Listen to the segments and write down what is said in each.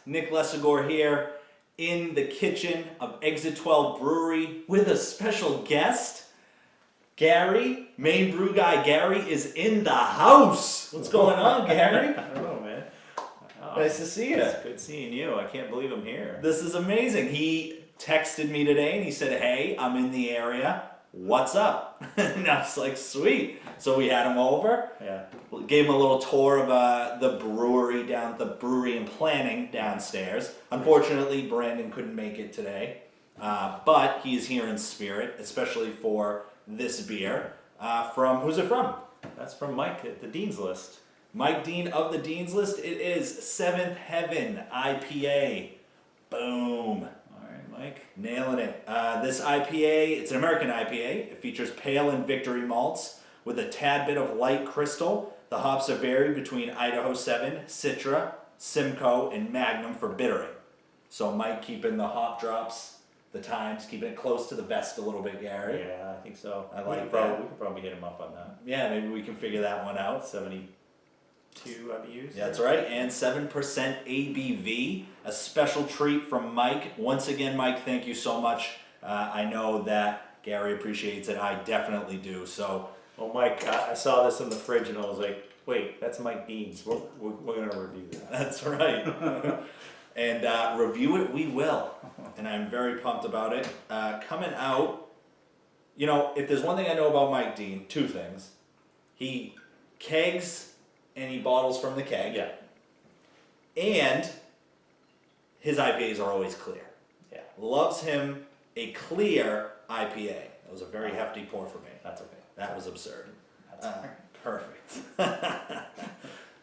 Nick Lesagor here in the kitchen of Exit 12 Brewery with a special guest. Gary, MaineBrewGuy Gary is in the house. What's going on, Gary? I don't know, man. Nice to see you. It's good seeing you. I can't believe I'm here. This is amazing. He texted me today and he said, hey, I'm in the area. What's up? And I was like, sweet. So we had him over. Yeah. Gave him a little tour of the brewery and planning downstairs. Unfortunately, Brandon couldn't make it today, but he's here in spirit, especially for this beer. Who's it from? That's from Mike at the Dean's List. Mike Dean of the Dean's List. It is 7th Heaven IPA. Boom. All right, Mike. Nailing it. This IPA, it's an American IPA. It features pale and victory malts with a tad bit of light crystal. The hops are varied between Idaho 7, Citra, Simcoe, and Magnum for bittering. So Mike keeping the hop drops, the times, keeping it close to the vest a little bit, Gary. Yeah, I think so. I like we that. could probably hit him up on that. Yeah, maybe we can figure that one out. 72 IBUs. Yeah, that's right, and 7% ABV, a special treat from Mike. Once again, Mike, thank you so much. I know that Gary appreciates it. I definitely do. So, Well, Mike, I saw this in the fridge and I was like, wait, that's Mike Dean's. We're going to review that. that's right. And review it we will. And I'm very pumped about it. Coming out, you know, if there's one thing I know about Mike Dean, two things. He kegs and he bottles from the keg. Yeah. And his IPAs are always clear. Yeah. Loves him a clear IPA. That was a very hefty pour for me. That's okay. That was absurd. That's all right. Perfect.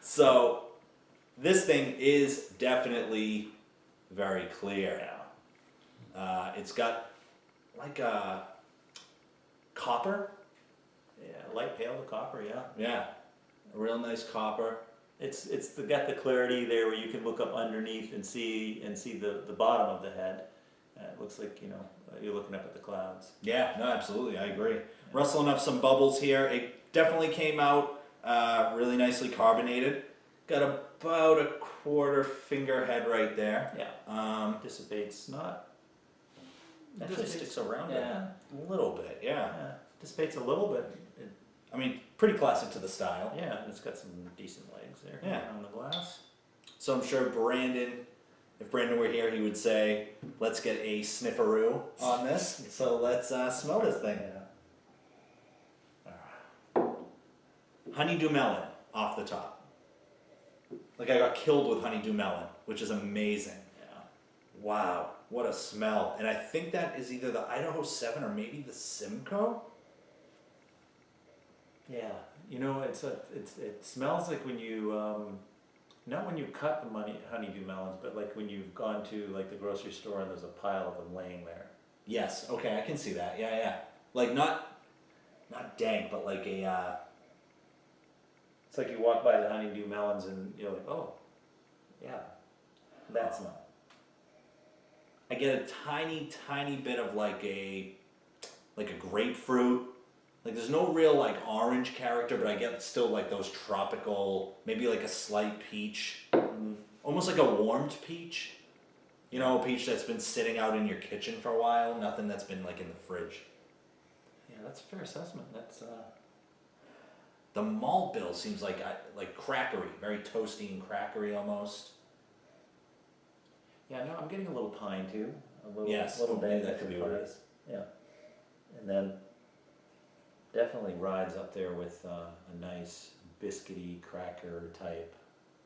So, this thing is definitely very clear. Yeah. It's got like a copper. Yeah, light pale to copper, yeah. Yeah, a real nice copper. It's got the clarity there where you can look up underneath and see the bottom of the head. It looks like, you know, you're looking up at the clouds. Yeah, no, absolutely, I agree. Rustling up some bubbles here. It definitely came out really nicely carbonated. Got about a quarter finger head right there. Yeah. Dissipates not. Actually sticks around Yeah. a little bit, yeah. Yeah. Dissipates a little bit. I mean, pretty classic to the style. Yeah, and it's got some decent legs there. Yeah. On the glass. So I'm sure Brandon, if Brandon were here, he would say, let's get a snifferoo on this. So let's smell this thing. Yeah. Honeydew melon off the top. Like I got killed with honeydew melon, which is amazing. Yeah. Wow, what a smell. And I think that is either the Idaho 7 or maybe the Simcoe. Yeah. You know, it smells like when you not when you cut the honeydew melons, but like when you've gone to like the grocery store and there's a pile of them laying there. Yes, okay, I can see that. Yeah, yeah. Like not dank, but like a It's like you walk by the honeydew melons and you're like, oh, yeah, that smell. I get a tiny bit of like a grapefruit. Like there's no real like orange character, but I get still like those tropical, maybe like a slight peach, almost like a warmed peach. You know, a peach that's been sitting out in your kitchen for a while, nothing that's been like in the fridge. Yeah, that's a fair assessment. That's The malt bill seems like crackery, very toasty and crackery almost. yeah. No, I'm getting a little pine too. A little, Yes, little maybe bang that could be what it is. Yeah, and then definitely rides up there with a nice biscuity cracker type.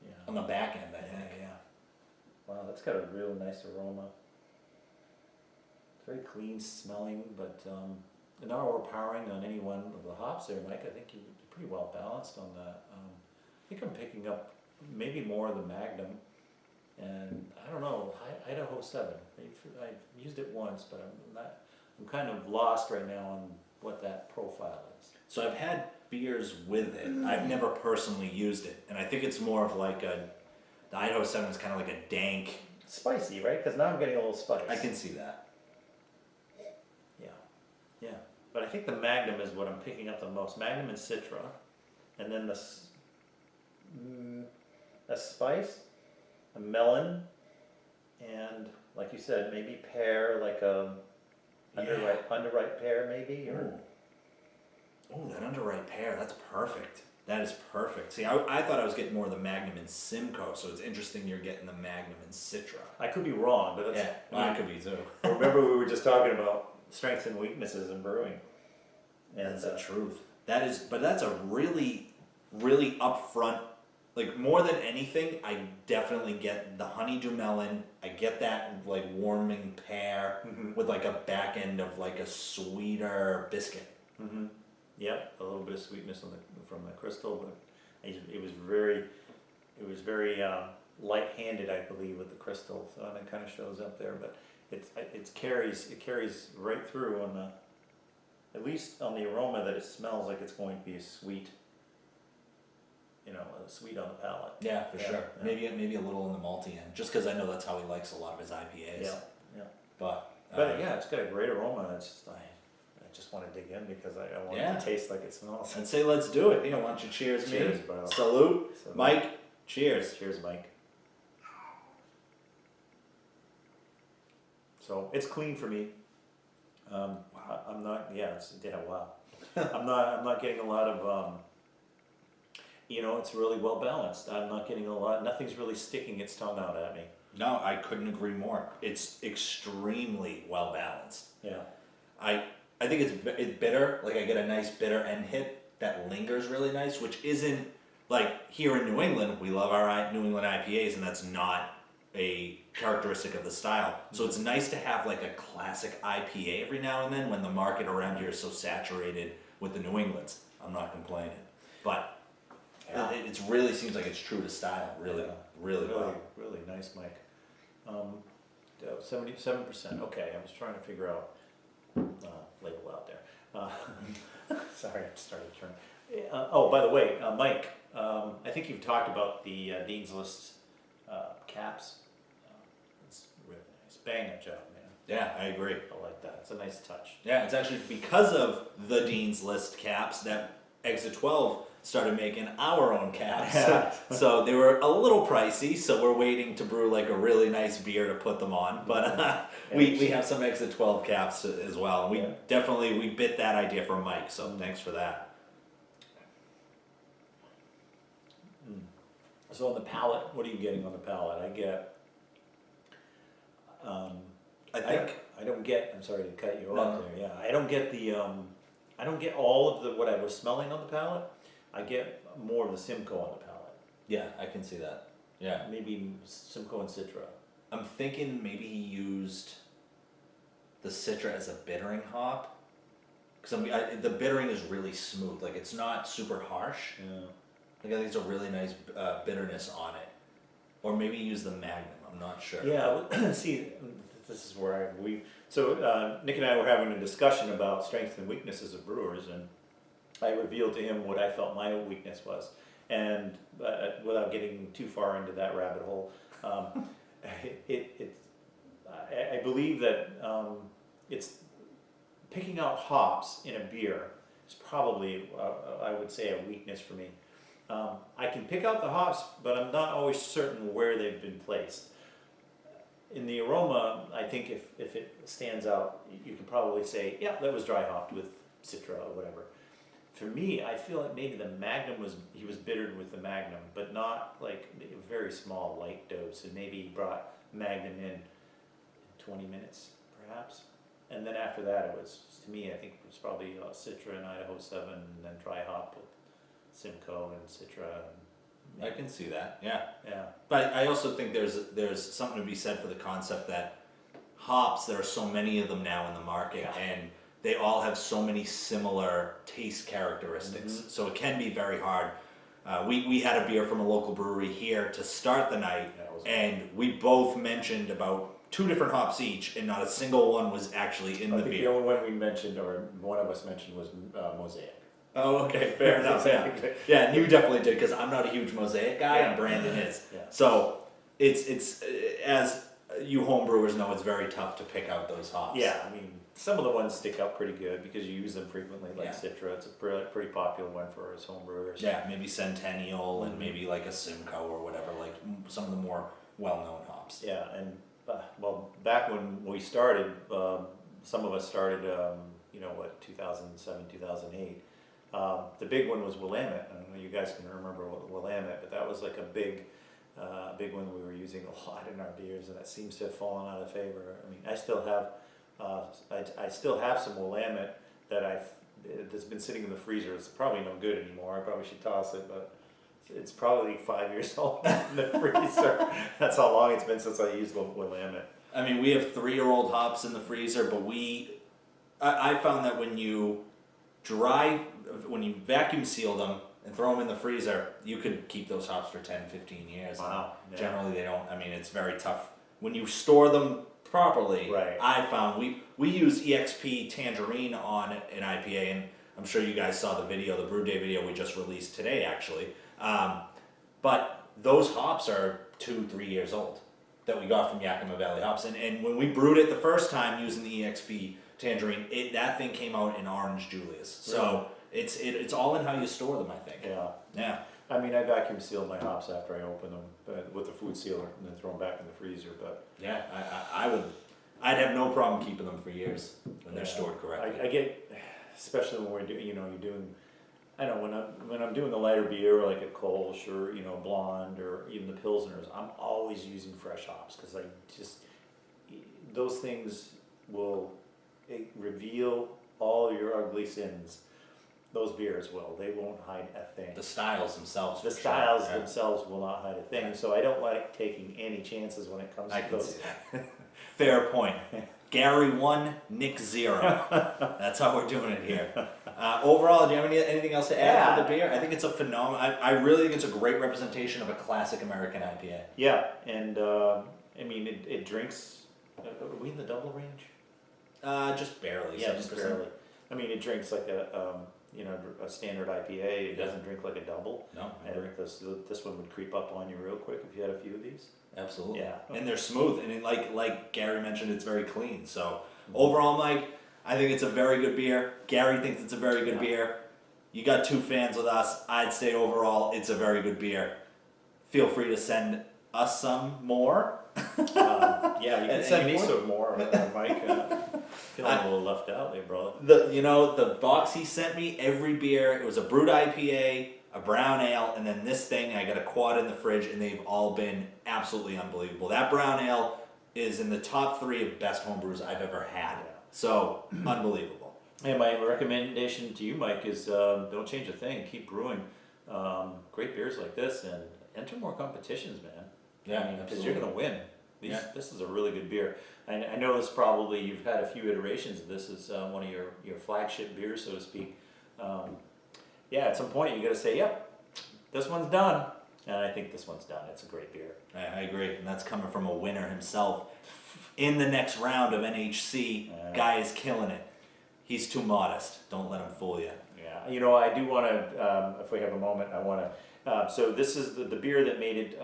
Yeah. On the back end, I Yeah, think. yeah. Wow, that's got a real nice aroma. It's very clean smelling, but not overpowering on any one of the hops there, Mike. I think you're pretty well balanced on that. I think I'm picking up maybe more of the Magnum, and I don't know, Idaho 7. I've used it once, but I'm kind of lost right now on what that profile is. So I've had beers with it. I've never personally used it, and I think it's more of like the Idaho 7 is kind of like a dank. Spicy, right? Because now I'm getting a little spice. I can see that. Yeah, yeah. But I think the Magnum is what I'm picking up the most. Magnum and Citra, and then a spice, a melon, said, maybe pear, like a underripe pear, maybe, or. Oh, that underripe pear, that's perfect. That is perfect. See, I thought I was getting more of the Magnum and Simcoe, so it's interesting you're getting the Magnum and Citra. I could be wrong, but that's. Yeah, well, I could be too. Remember, we were just talking about strengths and weaknesses in brewing. And That's the truth. But that's a really, really upfront. Like more than anything, I definitely get the honeydew melon. I get that like warming pear with like a back end of like a sweeter biscuit. Mm-hmm. Yep, a little bit of sweetness from the crystal, but it was very light-handed, I believe, with the crystal. So it kind of shows up there, but it carries right through on the, at least on the aroma, that it smells like it's going to be a sweet. Sweet on the palate. Yeah, for sure. Yeah. Maybe a little in the malty end, just because I know that's how he likes a lot of his IPAs. Yeah. But yeah, it's got a great aroma. It's just I just want to dig in because I want it to taste like it smells. I'd say let's do it. Why don't you cheers me? Cheers, bro. Salute. Mike, cheers. Cheers, Mike. So it's clean for me. Wow. I'm not. Yeah. Wow. I'm not getting a lot of. It's really well balanced. I'm not getting a lot. Nothing's really sticking its tongue out at me. No, I couldn't agree more. It's extremely well balanced. Yeah. I think it's bitter. Like I get a nice bitter end hit that lingers really nice, which isn't like here in New England. We love our New England IPAs, and that's not a characteristic of the style. So it's nice to have like a classic IPA every now and then when the market around here is so saturated with the New Englands. I'm not complaining, but it really seems like it's true to style. Really well. Really nice, Mike. 77%. Okay, I was trying to figure out label out there. Sorry, I started to turn. By the way, Mike, I think you've talked about the Dean's List caps. It's really nice. Bang up job, man. Yeah, I agree. I like that. It's a nice touch. Yeah, it's actually because of the Dean's List caps that Exit 12 started making our own caps. Yeah. So they were a little pricey, so we're waiting to brew like a really nice beer to put them on. But we have some Exit 12 caps as well. We definitely bit that idea from Mike, so thanks for that. So on the palate, what are you getting on the palate? I get I don't get, I'm sorry to cut you off there. Yeah, I don't get the I don't get all of what I was smelling on the palate. I get more of the Simcoe on the palate. Yeah, I can see that. Yeah. Maybe Simcoe and Citra. I'm thinking maybe he used the Citra as a bittering hop. Because the bittering is really smooth. Like, it's not super harsh. Yeah. Like, I think it's a really nice bitterness on it. Or maybe use the Magnum. I'm not sure. Yeah, see, this is where So Nick and I were having a discussion about strengths and weaknesses of brewers, and I revealed to him what I felt my weakness was. And without getting too far into that rabbit hole, I believe that it's picking out hops in a beer is probably, I would say, a weakness for me. I can pick out the hops, but I'm not always certain where they've been placed. In the aroma, I think if it stands out, you can probably say, yeah, that was dry hopped with Citra or whatever. For me, I feel like maybe the Magnum he was bittered with the Magnum, but not like a very small, light dose. And maybe he brought Magnum in 20 minutes, perhaps. And then after that, it was, to me, I think it was probably Citra and Idaho 7, and then dry hop with Simcoe and Citra. And I can see that, yeah. Yeah. But I also think there's something to be said for the concept that hops, there are so many of them now in the market, and they all have so many similar taste characteristics. Mm-hmm. So it can be very hard. We had a beer from a local brewery here to start the night, and we both mentioned about 2 different hops each, and not a single one was actually in the beer. I think the only one we mentioned, or one of us mentioned, was Mosaic. Oh, okay, fair enough. Yeah, and you definitely did, because I'm not a huge Mosaic guy, and Brandon is. Yeah. So it's as you homebrewers know, it's very tough to pick out those hops. Yeah, I mean, some of the ones stick out pretty good because you use them frequently, like Citra. It's a pretty popular one for us homebrewers. Yeah, maybe Centennial and maybe like a Simcoe or whatever, like some of the more well-known hops. Yeah, and well, back when we started, some of us started, 2007, 2008. The big one was Willamette. I don't know, you guys can remember Willamette, but that was like a big one we were using a lot in our beers, and that seems to have fallen out of favor. I mean, I still have some Willamette that's been sitting in the freezer. It's probably no good anymore. I probably should toss it, but it's probably 5 years old in the freezer. That's how long it's been since I used Willamette. I mean, we have 3-year-old hops in the freezer, but I found that when you vacuum seal them and throw them in the freezer, you could keep those hops for 10, 15 years. Wow. Yeah. Generally they don't. I mean, it's very tough. When you store them properly, Right. I found we use EXP Tangerine on an IPA, and I'm sure you guys saw the video, the Brew Day video we just released today actually. But those hops are 2-3 years old that we got from Yakima Valley Hops. And when we brewed it the first time using the EXP Tangerine, that thing came out in Orange Julius. So it's all in how you store them, I think. Yeah. Yeah. I mean, I vacuum sealed my hops after I open them, but with the food sealer, and then throw them back in the freezer. But Yeah, I'd have no problem keeping them for years when they're stored correctly. I get, especially when we're doing, you're doing. I know when I'm doing the lighter beer, like a Kolsch or blonde or even the Pilsners, I'm always using fresh hops because those things will reveal all your ugly sins. Those beers will. They won't hide a thing. The styles themselves. The styles themselves will not hide a thing. So I don't like taking any chances when it comes to those. Fair point. Gary 1, Nick 0. That's how we're doing it here. Overall, do you have anything else to add for the beer? I think it's a phenomenal. I really think it's a great representation of a classic American IPA. Yeah, and I mean it drinks. Are we in the double range? Just barely. Yeah, just barely. I mean, it drinks like a standard IPA. It doesn't drink like a double. No, I I agree. think this one would creep up on you real quick if you had a few of these. Absolutely. Yeah. And they're smooth, and like Gary mentioned, it's very clean. So overall, Mike, I think it's a very good beer. Gary thinks it's a very good beer. You got 2 fans with us. I'd say overall, it's a very good beer. Feel free to send us some more. Yeah, you can send me some more, Mike. Feeling a little left out there, brother. The box he sent me, every beer, it was a brewed IPA, a brown ale, and then this thing. I got a quad in the fridge, and they've all been absolutely unbelievable. That brown ale is in the top 3 of best homebrews I've ever had. So unbelievable. And my recommendation to you, Mike, is don't change a thing. Keep brewing great beers like this, and enter more competitions, man. Yeah, because you're gonna win. This is a really good beer. I know this probably you've had a few iterations of this. Is one of your flagship beers, so to speak. At some point you got to say, yep, this one's done, and I think this one's done. It's a great beer. I agree, and that's coming from a winner himself. In the next round of NHC, guy is killing it. He's too modest. Don't let him fool you. Yeah, I do want to, if we have a moment, I want to. So this is the beer that made it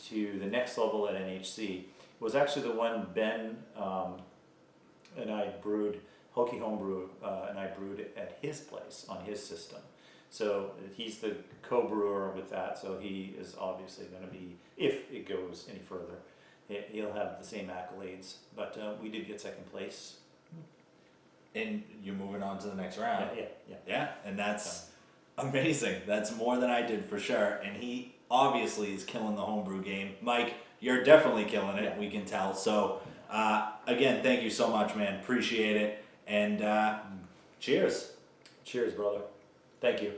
to the next level at NHC. It was actually the one Ben and I brewed, Hokey Homebrew, and I brewed it at his place on his system. So he's the co-brewer with that, so he is obviously going to be, if it goes any further, he'll have the same accolades. But we did get second place. And you're moving on to the next round. Yeah, and that's amazing. That's more than I did for sure. And he obviously is killing the homebrew game. Mike, you're definitely killing it, we can tell. So again, thank you so much, man. Appreciate it. And cheers. Cheers, brother. Thank you.